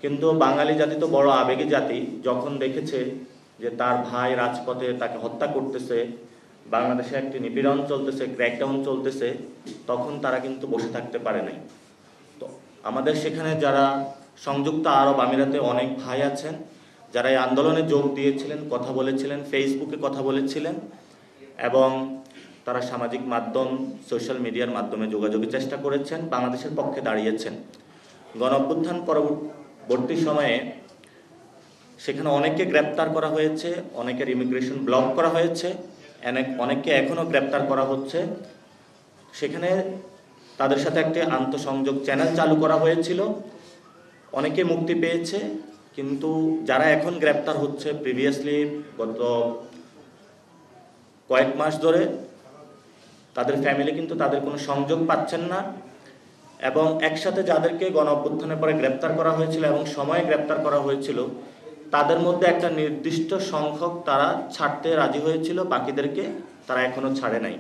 কিন্তু বাঙালি জাতি তো বড় আবেগী জাতি, যখন দেখেছে যে তার ভাই রাজপথে তাকে হত্যা করতেছে, বাংলাদেশে একটি নিপীড়ন চলতেছে, ক্র্যাকডাউন চলতেছে, তখন তারা কিন্তু বসে থাকতে পারে নাই। তো আমাদের সেখানে যারা সংযুক্ত আরব আমিরাতে অনেক ভাই আছেন যারা এই আন্দোলনে যোগ দিয়েছিলেন, কথা বলেছিলেন, ফেসবুকে কথা বলেছিলেন এবং তারা সামাজিক মাধ্যম, সোশ্যাল মিডিয়ার মাধ্যমে যোগাযোগের চেষ্টা করেছেন, বাংলাদেশের পক্ষে দাঁড়িয়েছেন। গণঅভ্যুত্থান পরবর্তী সময়ে সেখানে অনেককে গ্রেপ্তার করা হয়েছে, অনেকের ইমিগ্রেশন ব্লক করা হয়েছে, অনেককে এখনও গ্রেপ্তার করা হচ্ছে। সেখানে তাদের সাথে একটি আন্তঃসংযোগ চ্যানেল চালু করা হয়েছিল, অনেকে মুক্তি পেয়েছে। কিন্তু যারা এখন গ্রেপ্তার হচ্ছে, প্রিভিয়াসলি গত কয়েক মাস ধরে তাদের ফ্যামিলি কিন্তু তাদের কোনো সংযোগ পাচ্ছেন না, এবং একসাথে যাদেরকে গণঅভ্যুত্থানের পরে গ্রেপ্তার করা হয়েছিল এবং সময়ে গ্রেপ্তার করা হয়েছিল, তাদের মধ্যে একটা নির্দিষ্ট সংখ্যক তারা ছাড়তে রাজি হয়েছিল, বাকিদেরকে তারা এখনো ছাড়ে নাই।